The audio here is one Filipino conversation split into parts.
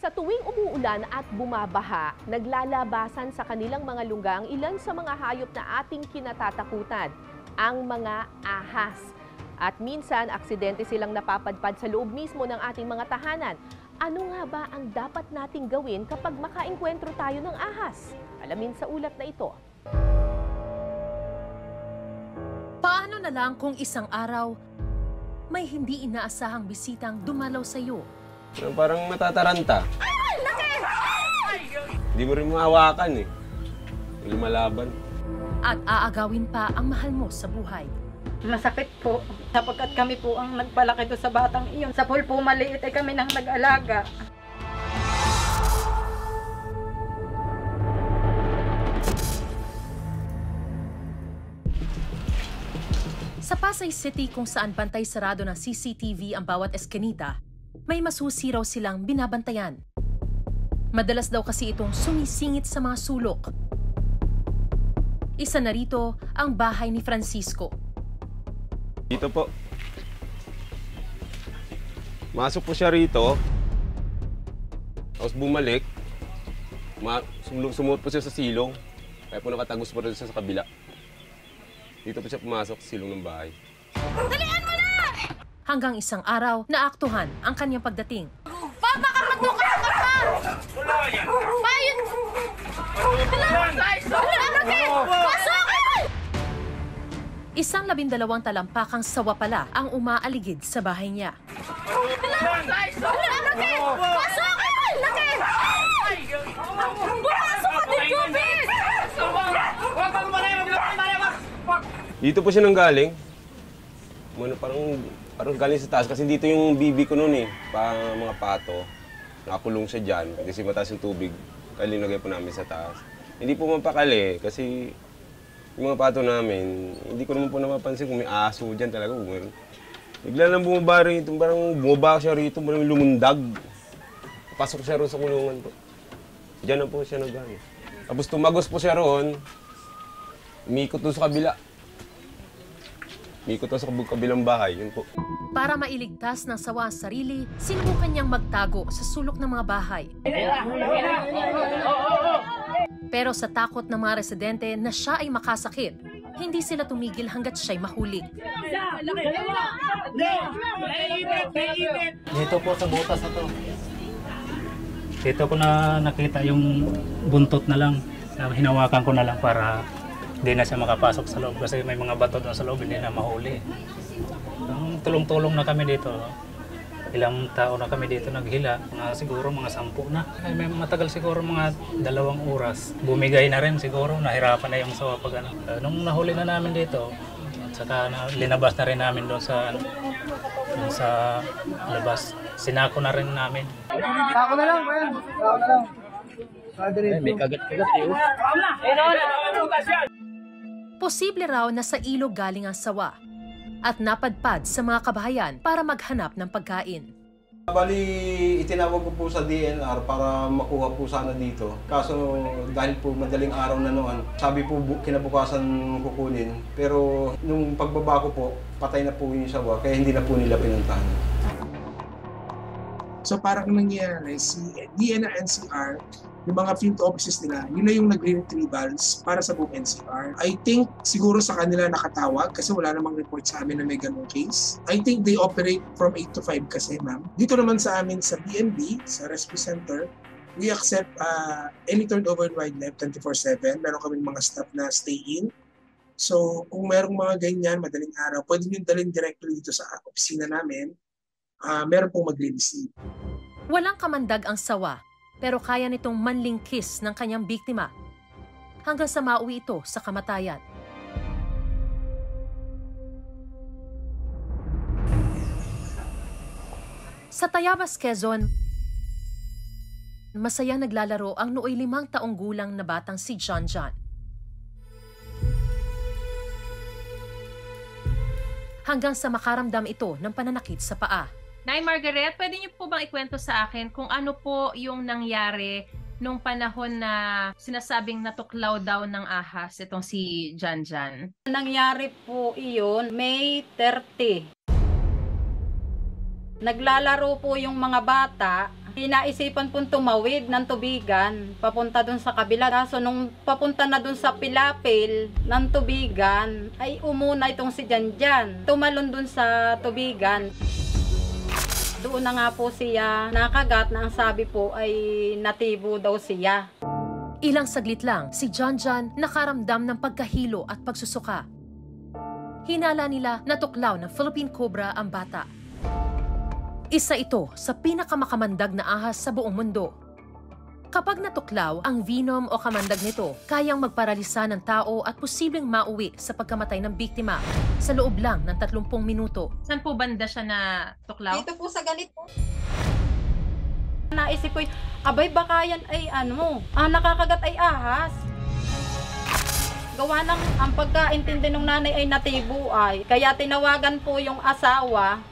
Sa tuwing umuulan at bumabaha, naglalabasan sa kanilang mga lungga ang ilan sa mga hayop na ating kinatatakutan, ang mga ahas. At minsan, aksidente silang napapadpad sa loob mismo ng ating mga tahanan. Ano nga ba ang dapat nating gawin kapag makaengkwentro tayo ng ahas? Alamin sa ulat na ito. Paano na lang kung isang araw, may hindi inaasahang bisitang dumalaw sa iyo? Parang matataranta. Hindi mo rin mahawakan eh. Lumalaban. At aagawin pa ang mahal mo sa buhay. Masakit po, sapagkat kami po ang nagpalaki doon sa batang iyon. Sa pool po maliit ay kami nang nag-alaga. Sa Pasay City kung saan bantay sarado ng CCTV ang bawat eskinita, may masusi raw silang binabantayan. Madalas daw kasi itong sumisingit sa mga sulok. Isa na rito ang bahay ni Francisco. Dito po. Masok po siya rito. Tapos bumalik. Sumuot po siya sa silong. Kaya po nakatagos po rin siya sa kabila. Dito po siya pumasok sa silong ng bahay. Dalian mo na! Hanggang isang araw, naaktuhan ang kanyang pagdating. Papa, kapatukan ka pa! Payon! Isang 12 talampakang sawa pala ang umaaligid sa bahay niya. Dito po siya nanggaling. Parang galing sa taas kasi dito yung bibi ko noon eh. Mga pato. Nakakulong siya dyan kasi mataas yung tubig. Kaya linagay po namin sa taas. Hindi po mapakali kasi yung mga pato namin, hindi ko naman po napapansin kung may aso dyan talaga. Bigla lang bumaba rito, parang bumaba siya rito, parang lumundag. Pasok siya roon sa kulungan po. Diyan na po siya nagano. Tapos tumagos po siya roon, umikot doon sa kabila. Umikot doon sa kabilang bahay, yun po. Para mailigtas ng sawa ang sarili, sinubukan niyang magtago sa sulok ng mga bahay. Pero sa takot ng mga residente na siya ay makasakit, hindi sila tumigil hanggat siya'y mahuli. Dito po sa butas na to. Dito ko na nakita yung buntot na lang. Hinawakan ko na lang para hindi na siya makapasok sa loob kasi may mga bato doon sa loob, hindi na mahuli. Tulong-tulong na kami dito. Ilang tao na kami dito naghila, siguro mga 10 na. Ay, may matagal siguro mga 2 oras. Bumigay na rin siguro, nahirapan na yung sawa pag ano. Nung nahuli na namin dito, at saka linabas na rin namin doon sa labas. Sinako na rin namin. Sako na lang, kuya. Sako na lang. May kagat-kagat yun. Posible raw na sa ilog galing ang sawa at napadpad sa mga kabahayan para maghanap ng pagkain. Bali, itinawag ko po sa DNR para makuha po sana dito. Kaso dahil po madaling araw na noon, sabi po kinabukasan kukunin. Pero nung pagbaba ko po, patay na po yung sawa, kaya hindi na po nila pinuntahan. So parang nangyayari, si DNR NCR, yung mga field offices nila, yun na yung nagre-retrievals para sa buong NCR. I think siguro sa kanila nakatawag kasi wala namang report sa amin na may ganung case. I think they operate from 8 to 5 kasi, ma'am. Dito naman sa amin sa BNB, sa Rescue Center, we accept any turnover in wildlife 24/7. Meron kaming mga staff na stay in. So kung merong mga ganyan, madaling araw, pwede nyo dalhin directly dito sa opisina namin. Meron pong mag-receive. Walang kamandag ang sawa, pero kaya nitong manlingkis ng kanyang biktima hanggang sa mauwi ito sa kamatayan. Sa Tayabas, Quezon, masayang naglalaro ang nooy 5 taong gulang na batang si John John. Hanggang sa makaramdam ito ng pananakit sa paa. Nay Margaret, pwede niyo po bang ikwento sa akin kung ano po yung nangyari nung panahon na sinasabing natuklaw daw ng ahas itong si Janjan? Nangyari po iyon May 30. Naglalaro po yung mga bata Inaisipan pong tumawid ng tubigan, papunta dun sa kabila. Kaso nung papunta na dun sa pilapil ng tubigan, ay umuna itong si Janjan. Tumalon dun sa tubigan. Doon na nga po siya nakagat na ang sabi po ay natibo daw siya. Ilang saglit lang, si Janjan nakaramdam ng pagkahilo at pagsusuka. Hinala nila na tuklaw ng Philippine Cobra ang bata. Isa ito sa pinakamakamandag na ahas sa buong mundo. Kapag natuklaw, ang venom o kamandag nito kayang magparalisa ng tao at posibleng mauwi sa pagkamatay ng biktima sa loob lang ng 30 minuto. Saan po banda siya na tuklaw? Dito po sa ganito. Naisip ko, abay baka yan ay nakakagat ay ahas. Gawa ng ang pagkaintindi ng nanay ay natibo ay. Kaya tinawagan po yung asawa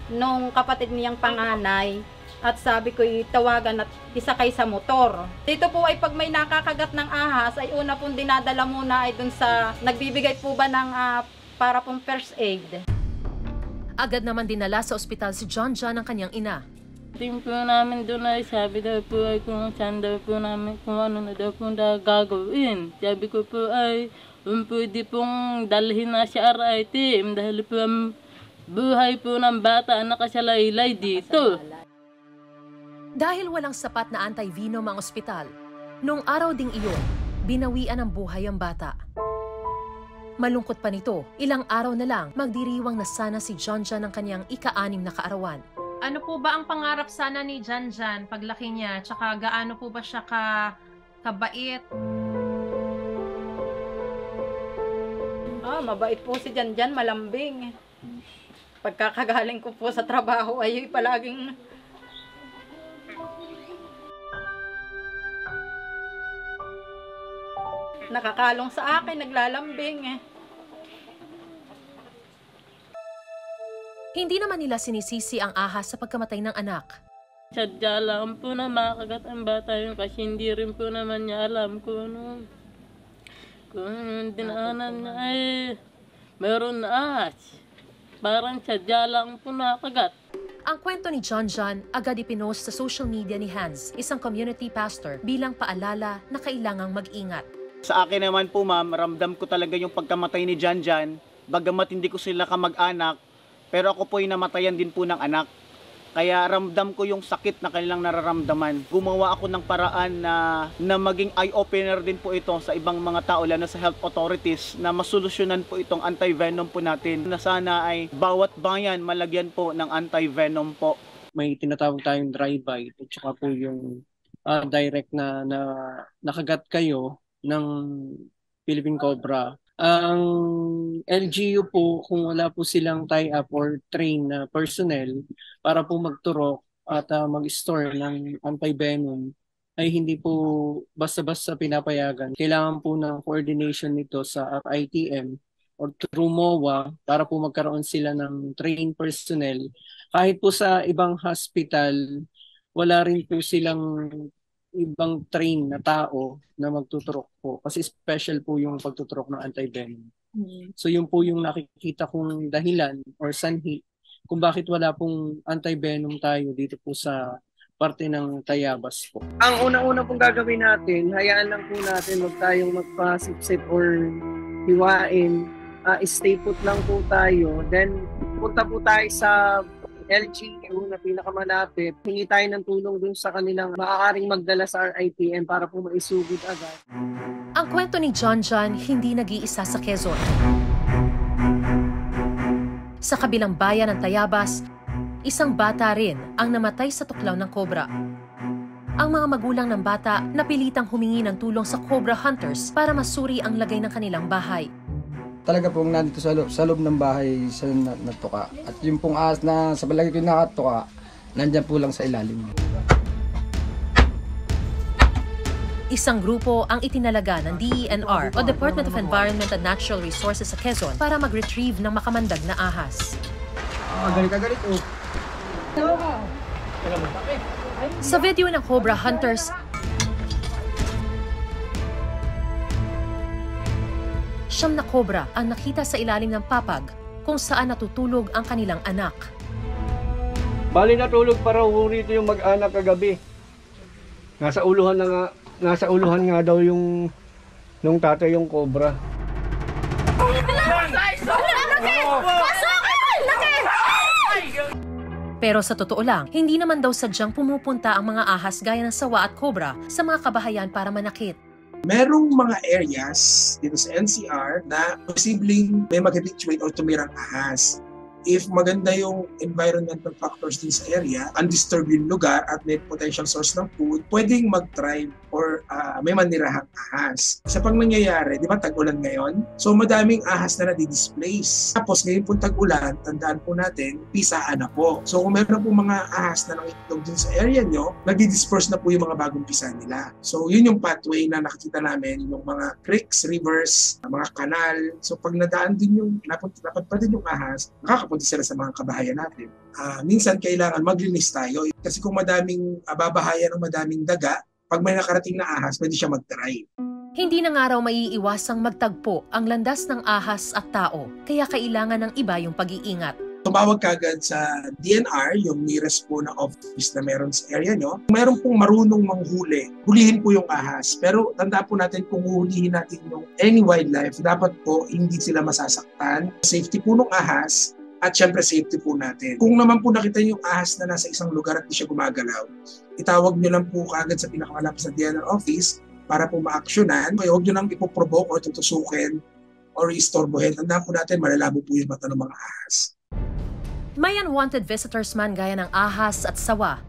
nung kapatid niyang panganay. At sabi ko, tawagan at isakay sa motor. Dito po ay pag may nakakagat ng ahas, ay una pong dinadala muna ay dun sa, nagbibigay po ba ng para pong first aid. Agad naman dinala sa ospital si Janjan ng kanyang ina. Team po namin doon ay sabi daw po ay kung saan daw po namin kung ano na daw po na gagawin. Sabi ko po ay pwede pong dalhin na sa RI team dahil po ang buhay po ng bata na nakasalaylay dito. Dahil walang sapat na anti-venom ang ospital, noong araw ding iyon, binawian ng buhay ang bata. Malungkot pa nito, ilang araw na lang magdiriwang na sana si Janjan ng kanyang ika-6 na kaarawan. Ano po ba ang pangarap sana ni Janjan paglaki niya? Tsaka gaano po ba siya kabait? Mabait po si Janjan, malambing. Pagkakagaling ko po sa trabaho ay palaging nakakalong sa akin, naglalambing. Hindi naman nila sinisisi ang ahas sa pagkamatay ng anak. Sadya lang po na makagat ang bata yun kasi hindi rin po naman niya alam kung dinaanan niya ay meron na ahas. Parang sadya lang po nakagat. Ang kwento ni Janjan agad ipinost sa social media ni Hans, isang community pastor, bilang paalala na kailangang mag-ingat. Sa akin naman po ma'am, ramdam ko talaga yung pagkamatay ni Janjan, bagamat hindi ko sila kamag-anak, pero ako po yung namatayan din po ng anak. Kaya ramdam ko yung sakit na kanilang nararamdaman. Gumawa ako ng paraan na maging eye-opener din po ito sa ibang mga tao, lalo sa health authorities, na masolusyonan po itong anti-venom po natin. Na sana ay bawat bayan malagyan po ng anti-venom po. May tinatawag tayong dry bite at saka po yung direct na nakagat kayo ng Philippine Cobra. Ang LGU po, kung wala po silang tie-up or train na personnel para po magturok at mag-store ng anti-venom, ay hindi po basta-basta pinapayagan. Kailangan po ng coordination nito sa ITM or through MOA para po magkaroon sila ng trained personnel. Kahit po sa ibang hospital, wala rin po silang ibang train na tao na magtuturok po. Kasi special po yung pagtuturok ng anti-venom. So yun po yung nakikita kong dahilan or sanhi kung bakit wala pong anti-venom tayo dito po sa parte ng Tayabas po. Ang una-una pong gagawin natin, hayaan lang po natin, huwag tayong magpasip-sip or hiwain. Stay put lang po tayo. Then punta po tayo sa LGU na pinakamalapit. Hingi tayo ng tulong dun sa kanilang maaaring magdala sa RITM para po maisugod agad. Ang kwento ni Janjan hindi nag-iisa sa Quezon. Sa kabilang bayan ng Tayabas, isang bata rin ang namatay sa tuklaw ng cobra. Ang mga magulang ng bata napilitang humingi ng tulong sa Cobra Hunters para masuri ang lagay ng kanilang bahay. Talaga pong nandito sa loob ng bahay sa natuka. At yung pong ahas na sa balagay ko nakatuka, nandyan po lang sa ilalim. Isang grupo ang itinalaga ng DENR o Department of Environment and Natural Resources sa Quezon para mag-retrieve ng makamandag na ahas. Galit oh. Sa video ng Cobra Hunters, siyam na cobra ang nakita sa ilalim ng papag kung saan natutulog ang kanilang anak. Bali natulog pa raw rito yung mag-anak kagabi. Nasa uluhan nga daw yung nung tatay yung cobra. Pero sa totoo lang, hindi naman daw sadyang pumupunta ang mga ahas gaya ng sawa at cobra sa mga kabahayan para manakit. Merong mga areas dito sa NCR na posibleng may mag-habituate or tumirang ahas. If maganda yung environmental factors din sa area, undisturbed yung lugar at may potential source ng food, pwedeng mag-thrive or may manirahang ahas. Sa pang nangyayari, di ba tag-ulan ngayon? So madaming ahas na nadi-displace. Tapos ngayon po tag-ulan, tandaan po natin, pisaan na po. So kung meron po mga ahas na nangitlog din sa area nyo, nag-disperse na po yung mga bagong pisa nila. So yun yung pathway na nakikita namin, yung mga creeks, rivers, mga kanal. So pag nadaan din yung, dapat pa din yung ahas, nakakapunta sila sa mga kabahayan natin. Minsan kailangan maglinis tayo kasi kung madaming babahayan ng madaming daga, pag may nakarating na ahas, pwede siya mag-thrive. Hindi na nga raw maiiwasang magtagpo ang landas ng ahas at tao, kaya kailangan ng iba yung pag-iingat. Tumawag kagad sa DNR, yung nearest po na office na meron sa area nyo. Kung meron pong marunong manghuli, hulihin po yung ahas. Pero tandaan po natin kung hulihin natin yung any wildlife, dapat po hindi sila masasaktan. Safety po ng ahas, at syempre safety po natin. Kung naman po nakita niyo yung ahas na nasa isang lugar at di siya gumagalaw, itawag niyo lang po kagad sa pinakamalapit sa DNR office para po ma-actionan. Kaya huwag niyo lang ipoprovoke o tutusukin o istorbohin. Tandaan po natin, malalabo po yung mata ng mga ahas. May unwanted visitors man gaya ng ahas at sawa.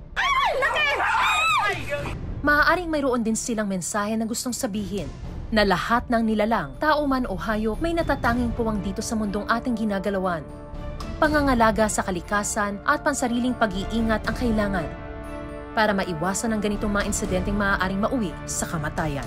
Maaaring mayroon din silang mensahe na gustong sabihin na lahat ng nilalang, tao man o hayop, may natatanging puwang dito sa mundong ating ginagalawan. Pangangalaga sa kalikasan at pansariling pag-iingat ang kailangan para maiwasan ang ganitong mga insidenteng maaaring mauwi sa kamatayan.